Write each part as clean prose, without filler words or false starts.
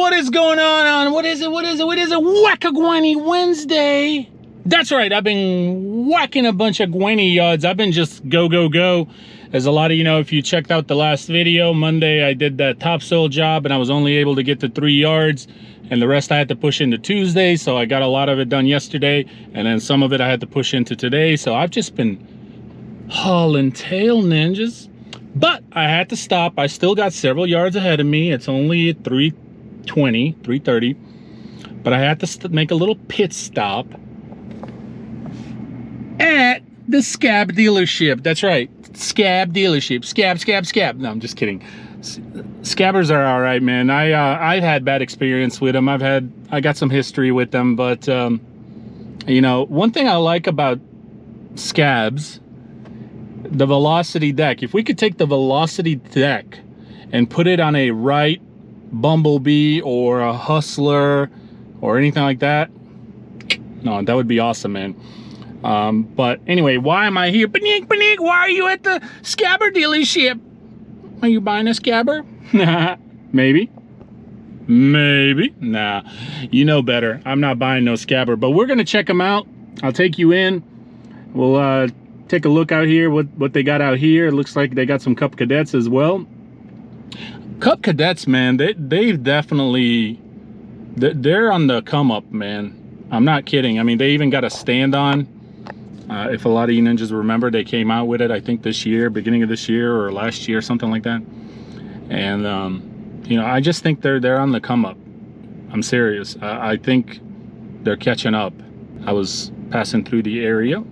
what is going on? What is it? Whack-a-Guiney Wednesday. That's right, I've been whacking a bunch of guinea yards. I've been just go. As a lot of you know, if you checked out the last video, Monday I did that topsoil job and I was only able to get to 3 yards. And the rest I had to push into Tuesday, so I got a lot of it done yesterday. And then some of it I had to push into today. So I've just been hauling tail, ninjas. But I had to stop. I still got several yards ahead of me. It's only at 3:20, 3:30. But I had to make a little pit stop at the Scab dealership. That's right, Scab dealership. Scab. No, I'm just kidding. Scabbers are all right, man. I've had bad experience with them. I got some history with them, but you know, one thing I like about Scabs, the Velocity deck. If we could take the Velocity deck and put it on a Wright Bumblebee or a Hustler or anything like that, no, that would be awesome, man. But anyway, why am I here? Panique, why are you at the Scabber dealership? Are you buying a Scabber? Maybe. Nah, you know better. I'm not buying no Scabber, but we're gonna check them out. I'll take you in. We'll take a look out here, what they got out here. It looks like they got some Cub Cadets as well. Cub Cadets, man, they've definitely, they're on the come up, man. I'm not kidding. I mean, they even got a stand on. If a lot of you ninjas remember, they came out with it, I think this year, beginning of this year or last year, something like that. And you know, I just think they're on the come up. I'm serious. I think they're catching up. I was passing through the area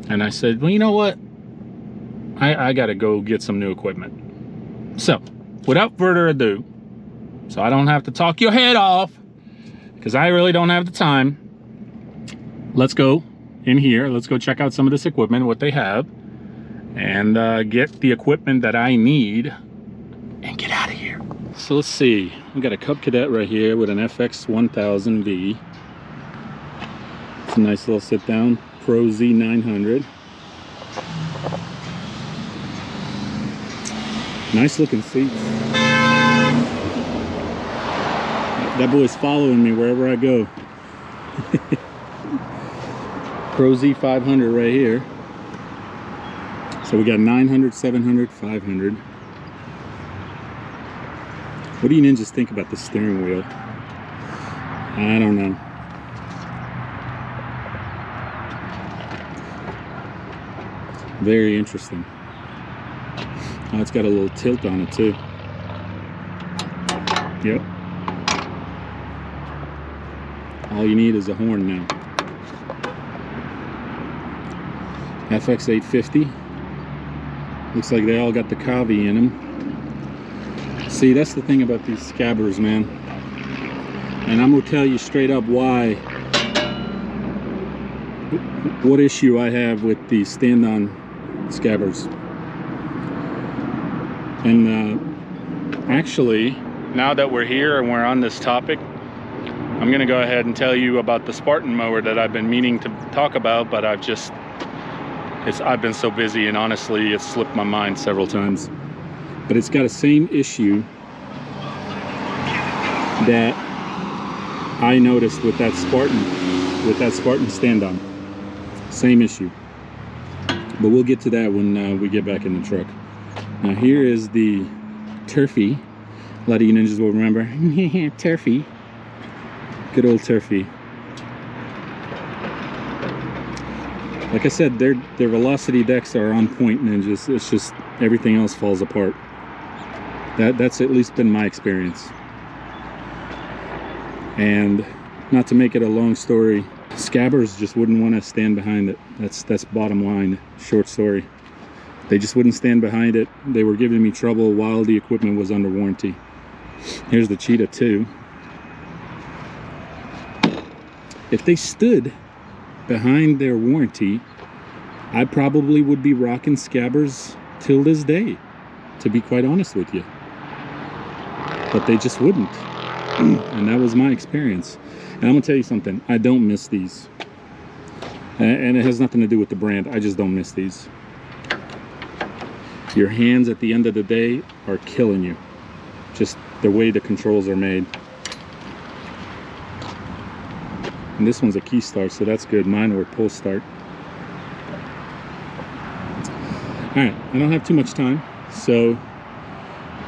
and I said, well, you know what? I gotta go get some new equipment. So, without further ado, so I don't have to talk your head off, because I really don't have the time, let's go in here. Let's go check out some of this equipment, what they have, and get the equipment that I need and get out of here. So let's see. We got a Cub Cadet right here with an FX 1000V. It's a nice little sit down. Pro Z900. Nice looking seats. That boy's following me wherever I go. Pro Z500 right here. So we got 900, 700, 500. What do you ninjas think about the steering wheel? I don't know. Very interesting. Oh, it's got a little tilt on it too. Yep. All you need is a horn now. FX 850. Looks like they all got the Kavi in them. See, that's the thing about these Scabbers, man. And I'm gonna tell you straight up what issue I have with the stand-on Scabbers. And actually, now that we're here and we're on this topic, I'm gonna go ahead and tell you about the Spartan mower that I've been meaning to talk about, but I've been so busy, and honestly, it's slipped my mind several times. But it's got a same issue that I noticed with that Spartan stand-on. Same issue. But we'll get to that when we get back in the truck. Now here is the Turfy. A lot of you ninjas will remember. Turfy. Good old Turfy. Like I said, their Velocity decks are on point, ninjas. It's just everything else falls apart. That's at least been my experience. And not to make it a long story, Scabbers just wouldn't want to stand behind it. That's bottom line, short story. They just wouldn't stand behind it. They were giving me trouble while the equipment was under warranty. Here's the Cheetah 2. If they stood behind their warranty, I probably would be rocking Scabbers till this day, to be quite honest with you. But they just wouldn't. And that was my experience. And I'm gonna tell you something, I don't miss these. And it has nothing to do with the brand, I just don't miss these. Your hands at the end of the day are killing you. Just the way the controls are made. And this one's a key start, so that's good. Mine were pull start. All right, I don't have too much time, so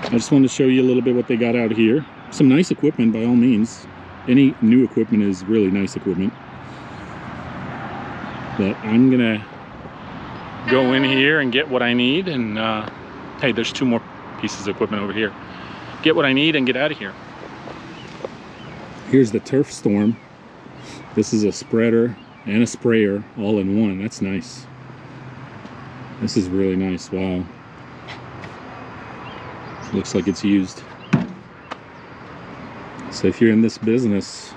I just wanted to show you a little bit what they got out here. Some nice equipment by all means. Any new equipment is really nice equipment. But I'm gonna go in here and get what I need, and hey, there's 2 more pieces of equipment over here. Get what I need and get out of here. Here's the Turf Storm. This is a spreader and a sprayer all in one. That's nice. This is really nice. Wow. Looks like it's used. So if you're in this business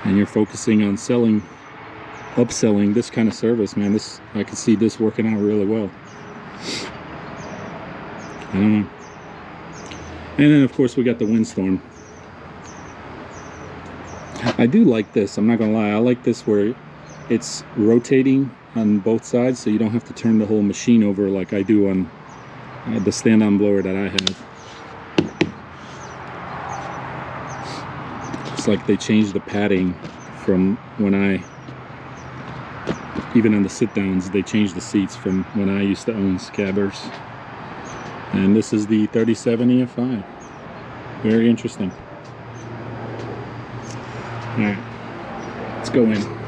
and you're focusing on selling, upselling this kind of service, man, this, I can see this working out really well. I don't know. And then of course we got the Windstorm. I do like this, I'm not gonna lie. I like this where it's rotating on both sides, so you don't have to turn the whole machine over like I do on the stand-on blower that I have. It's like they changed the padding from when I, even on the sit-downs, they changed the seats from when I used to own Scabbers. And this is the 37 EFI. Very interesting. All right, let's go in.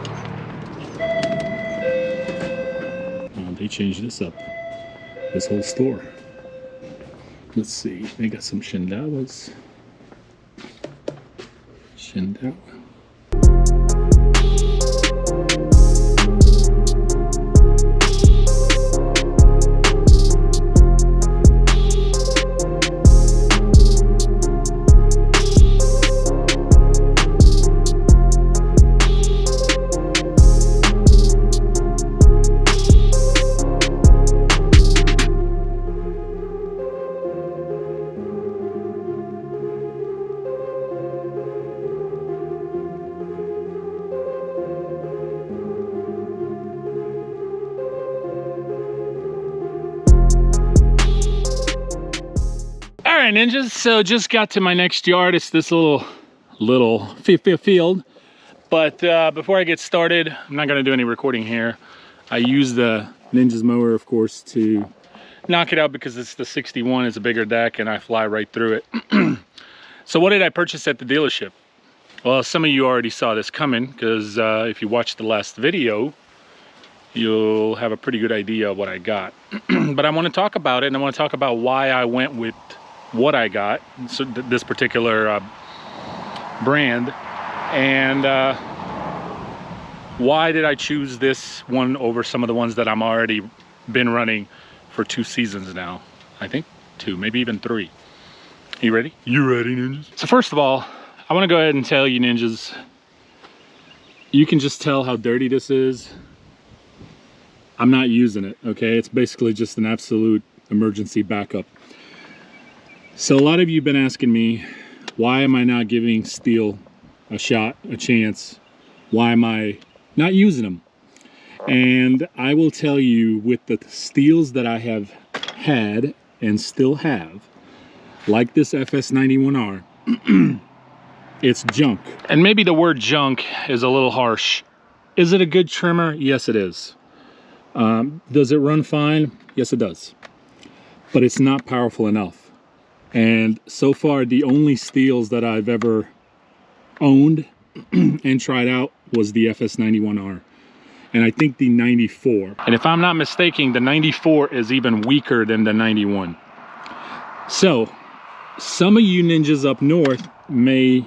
They changed this up, this whole store. Let's see, they got some Shindawas. Shindawa. Alright ninjas, so just got to my next yard. It's this little field. But before I get started, I'm not going to do any recording here. I use the Ninjas mower, of course, to knock it out because it's the 61. It's a bigger deck and I fly right through it. So what did I purchase at the dealership? Well, some of you already saw this coming because if you watched the last video, you'll have a pretty good idea of what I got. But I want to talk about it, and I want to talk about why I went with what I got, so this particular brand, and why did I choose this one over some of the ones that I'm already been running for 2 seasons now. I think 2, maybe even 3. You ready? You ready, ninjas? So first of all, I want to go ahead and tell you ninjas, you can just tell how dirty this is. I'm not using it, okay? It's basically just an absolute emergency backup. So a lot of you have been asking me, why am I not giving steel a shot, a chance? Why am I not using them? And I will tell you, with the steels that I have had and still have, like this FS91R, it's junk. And maybe the word junk is a little harsh. Is it a good trimmer? Yes, it is. Does it run fine? Yes, it does. But it's not powerful enough. And so far, the only steels that I've ever owned and tried out was the FS91R. And I think the 94. And if I'm not mistaken, the 94 is even weaker than the 91. So, some of you ninjas up north may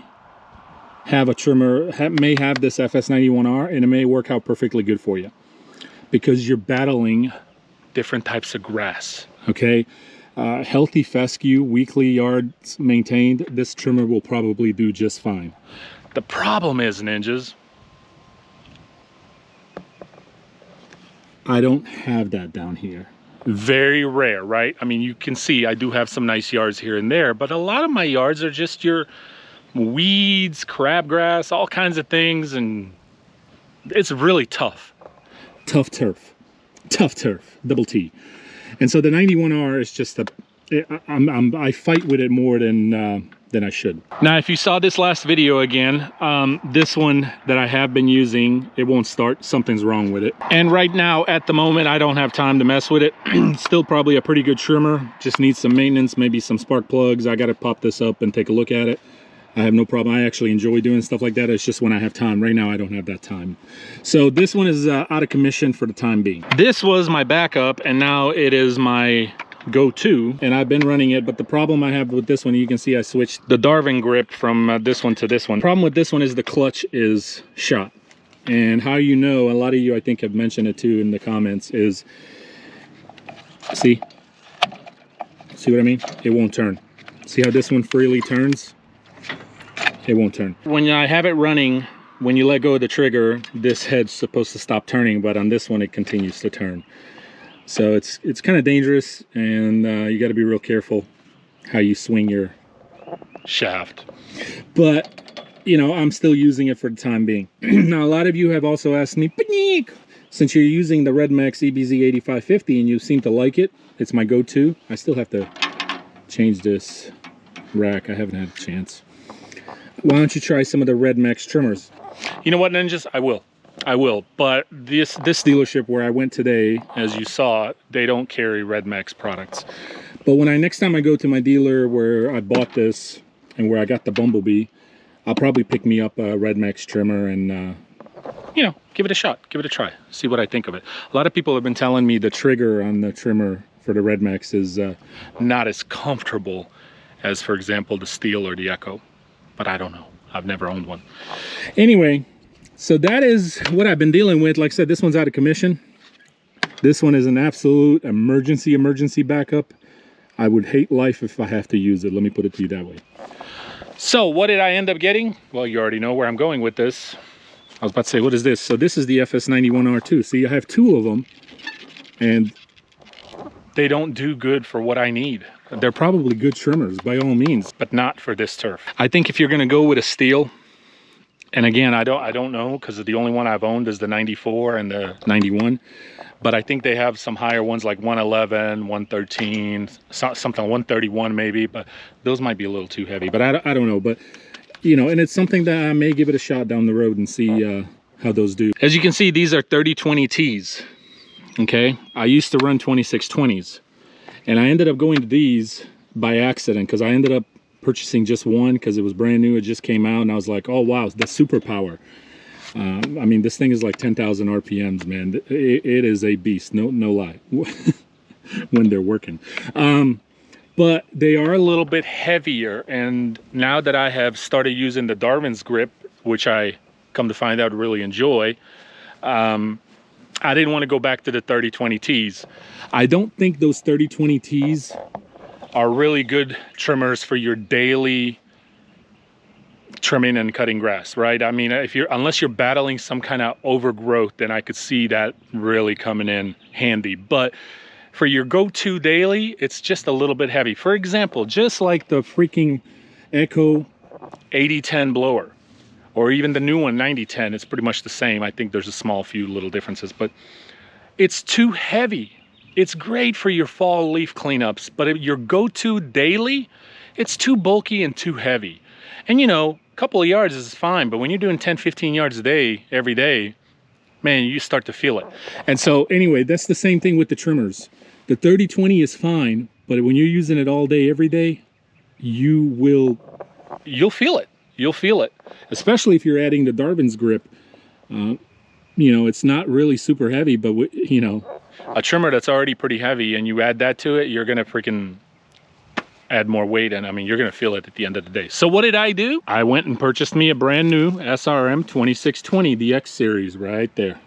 have a trimmer, may have this FS91R, and it may work out perfectly good for you. Because you're battling different types of grass, okay? Healthy fescue, weekly yards maintained, this trimmer will probably do just fine. The problem is, ninjas, I don't have that down here. Very rare, right? I mean, you can see I do have some nice yards here and there, but a lot of my yards are just your weeds, crabgrass, all kinds of things, and it's really tough. Tough turf, double T. And so the 91R is just I fight with it more than than I should. Now, if you saw this last video again, this one that I have been using, it won't start. Something's wrong with it. And right now, at the moment, I don't have time to mess with it. Still probably a pretty good trimmer. Just needs some maintenance, maybe some spark plugs. I got to pop this up and take a look at it. I have no problem. I actually enjoy doing stuff like that. It's just when I have time. Right now, I don't have that time. So this one is out of commission for the time being. This was my backup, and now it is my go-to, and I've been running it. But the problem I have with this one, you can see I switched the Darwin grip from this one to this one. Problem with this one is the clutch is shot. And how you know, a lot of you I think have mentioned it too in the comments, is see what I mean? It won't turn. See how this one freely turns? It won't turn. When I have it running, when you let go of the trigger, this head's supposed to stop turning, but on this one it continues to turn. So it's kind of dangerous, and you got to be real careful how you swing your shaft. But you know, I'm still using it for the time being. Now, a lot of you have also asked me, since you're using the Redmax EBZ 8550 and you seem to like it, it's my go-to. I still have to change this rack. I haven't had a chance. Why don't you try some of the Redmax trimmers? You know what, Ninjas? I will. But this dealership where I went today, as you saw, they don't carry Redmax products. But when next time I go to my dealer where I bought this and where I got the Bumblebee, I'll probably pick me up a Redmax trimmer and you know, give it a shot, give it a try, see what I think of it. A lot of people have been telling me the trigger on the trimmer for the Redmax is not as comfortable as, for example, the Steel or the Echo. But I don't know. I've never owned one. Anyway, so that is what I've been dealing with. Like I said, this one's out of commission. This one is an absolute emergency backup. I would hate life if I have to use it. Let me put it to you that way. So what did I end up getting? Well, you already know where I'm going with this. I was about to say, what is this? So this is the FS91R2. See, I have two of them, and they don't do good for what I need. They're probably good trimmers by all means, but not for this turf. I think if you're going to go with a Steel, and again, I don't know, because the only one I've owned is the 94 and the 91. But I think they have some higher ones like 111, 113, something 131 maybe. But those might be a little too heavy. But I don't know. But you know, and it's something that I may give it a shot down the road and see how those do. As you can see, these are 3020Ts. Okay, I used to run 2620s. And I ended up going to these by accident because I ended up purchasing just one because it was brand new. It just came out and I was like, oh wow, the superpower. I mean, this thing is like 10,000 RPMs, man. It is a beast, no lie, when they're working. But they are a little bit heavier. And now that I have started using the Darwin's grip, which I come to find out really enjoy, I didn't want to go back to the 3020Ts. I don't think those 3020Ts are really good trimmers for your daily trimming and cutting grass, right? I mean, unless you're battling some kind of overgrowth, then I could see that really coming in handy. But for your go-to daily, it's just a little bit heavy. For example, just like the freaking Echo 8010 blower, or even the new one 9010, it's pretty much the same. I think there's a few little differences, but it's too heavy. It's great for your fall leaf cleanups, but your go-to daily, it's too bulky and too heavy. And you know, a couple of yards is fine, but when you're doing 10, 15 yards a day, every day, man, you start to feel it. And so anyway, that's the same thing with the trimmers. The 3020 is fine, but when you're using it all day, every day, you'll feel it. You'll feel it, especially if you're adding the Darwin's grip. You know, it's not really super heavy, but you know, a trimmer that's already pretty heavy and you add that to it, you're gonna freaking add more weight, and I mean, you're gonna feel it at the end of the day. So what did I do? I went and purchased me a brand new SRM 2620, the X series right there.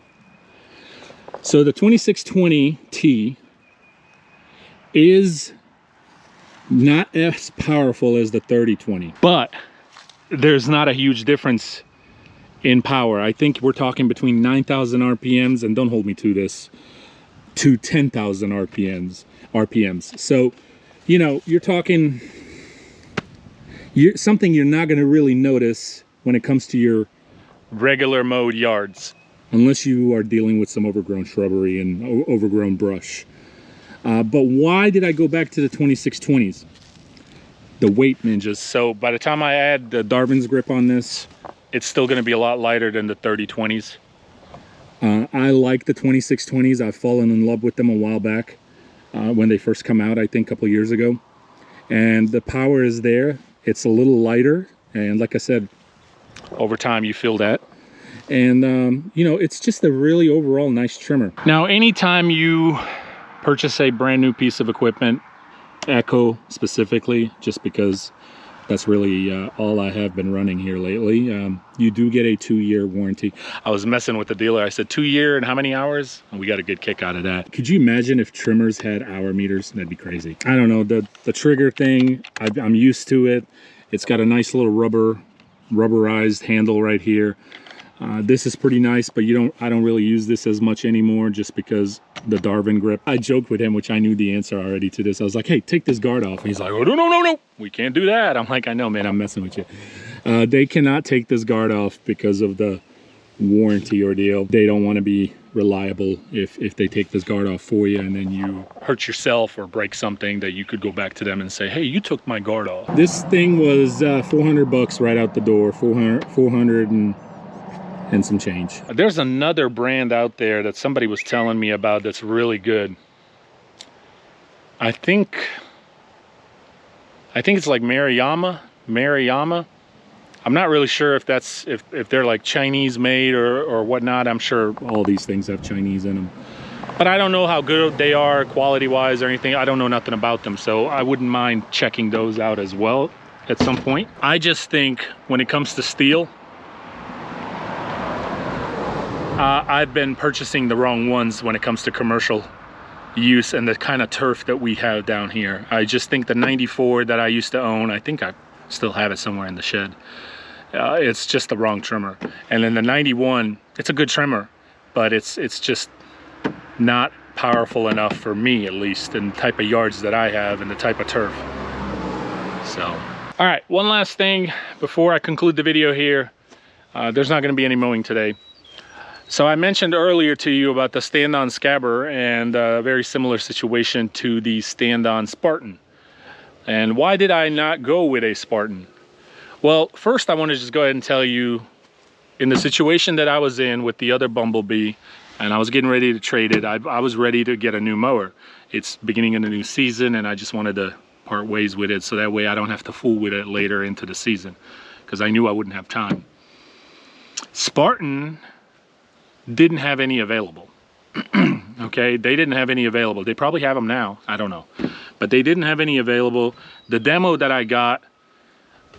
So the 2620T is not as powerful as the 3020, but there's not a huge difference in power. I think we're talking between 9,000 RPMs, and don't hold me to this, to 10,000 RPMs. So, you know, you're talking something you're not going to really notice when it comes to your regular mode yards, unless you are dealing with some overgrown shrubbery and overgrown brush. But why did I go back to the 2620s? the weight ninjas. So by the time I add the Darvin's grip on this, it's still going to be a lot lighter than the 3020s. I like the 2620s. I've fallen in love with them a while back when they first come out, I think a couple years ago. And the power is there. It's a little lighter, and like I said, over time you feel that. And you know, it's just a really overall nice trimmer. Now anytime you purchase a brand new piece of equipment, Echo specifically, just because that's really all I have been running here lately, you do get a 2-year warranty. I was messing with the dealer. I said 2 year and how many hours? And we got a good kick out of that. Could you imagine if trimmers had hour meters? That'd be crazy. I don't know, the trigger thing, I'm used to it. It's got a nice little rubberized handle right here. This is pretty nice, but I don't really use this as much anymore just because the Darvin grip. I joked with him, which I knew the answer already to this. I was like, hey, take this guard off. And he's like, oh, no, we can't do that. I'm like, I know, man, I'm messing with you. They cannot take this guard off because of the warranty ordeal. They don't want to be reliable if they take this guard off for you and then you hurt yourself or break something, that you could go back to them and say, hey, you took my guard off. This thing was 400 bucks right out the door, 400 and some change. There's another brand out there that somebody was telling me about that's really good. I think it's like Maruyama. I'm not really sure if that's if they're like Chinese made or whatnot. I'm sure all these things have Chinese in them, but I don't know how good they are quality wise or anything. I don't know nothing about them, so I wouldn't mind checking those out as well at some point. I just think when it comes to steel, I've been purchasing the wrong ones when it comes to commercial use and the kind of turf that we have down here. I just think the 94 that I used to own, I think I still have it somewhere in the shed. It's just the wrong trimmer. And then the 91, it's a good trimmer, but it's just not powerful enough for me, at least, and the type of yards that I have and the type of turf. So, all right, one last thing before I conclude the video here. There's not going to be any mowing today. So I mentioned earlier to you about the stand-on Scabber and a very similar situation to the stand-on Spartan. And why did I not go with a Spartan? Well, first I want to just go ahead and tell you, in the situation that I was in with the other Bumblebee, and I was getting ready to trade it, I was ready to get a new mower. It's beginning of the new season and I just wanted to part ways with it so that way I don't have to fool with it later into the season, because I knew I wouldn't have time. Spartan didn't have any available. Okay, they didn't have any available. They probably have them now, I don't know, but they didn't have any available. The demo that I got,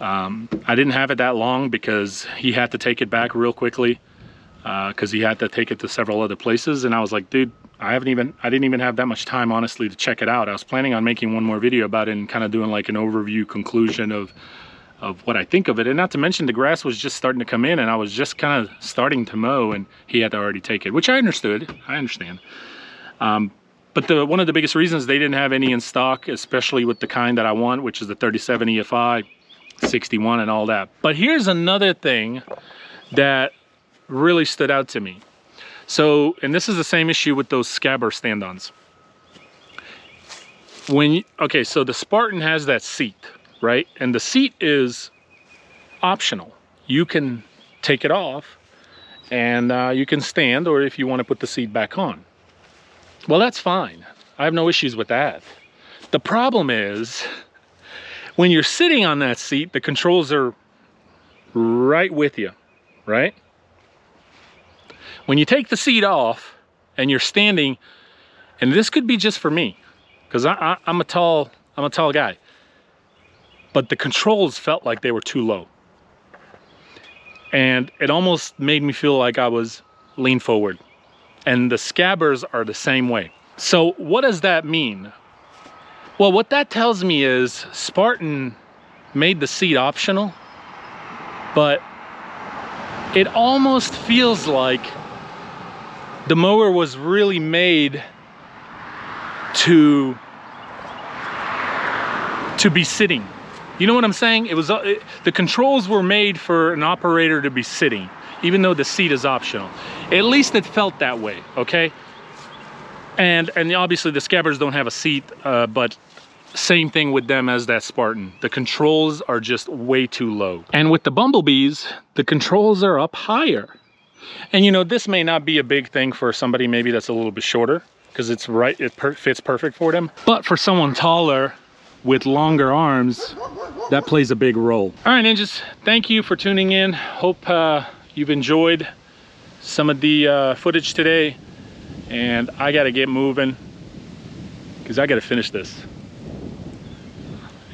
I didn't have it that long because he had to take it back real quickly because he had to take it to several other places, and I was like, dude, I didn't even have that much time, honestly, to check it out. I was planning on making one more video about it and kind of doing like an overview conclusion of what I think of it. And not to mention the grass was just starting to come in and I was just kind of starting to mow and he had to already take it, which I understood. I understand. But one of the biggest reasons they didn't have any in stock, especially with the kind that I want, which is the 37 EFI, 61 and all that. But here's another thing that really stood out to me. So, and this is the same issue with those Scabber stand-ons. Okay, so the Spartan has that seat, right? And the seat is optional. You can take it off and you can stand, or if you want to put the seat back on. Well, that's fine. I have no issues with that. The problem is when you're sitting on that seat, the controls are right with you, right? When you take the seat off and you're standing, and this could be just for me, because I'm a tall guy, but the controls felt like they were too low. And it almost made me feel like I was lean forward. And the Scabbers are the same way. So what does that mean? Well, what that tells me is Spartan made the seat optional, but it almost feels like the mower was really made to be sitting. You know what I'm saying? It was the controls were made for an operator to be sitting, even though the seat is optional. At least it felt that way, okay? And obviously the Scabbers don't have a seat, but Same thing with them as that Spartan. The controls are just way too low. And with the Bumblebees, the controls are up higher. And you know, this may not be a big thing for somebody maybe that's a little bit shorter, because it's right, it fits perfect for them. But for someone taller with longer arms, that plays a big role. All right, ninjas, thank you for tuning in. Hope you've enjoyed some of the footage today. And I gotta get moving, because I gotta finish this.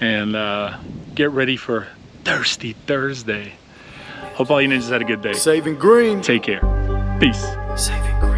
And get ready for Thirsty Thursday. Hope all you ninjas had a good day. Saving green. Take care. Peace. Saving green.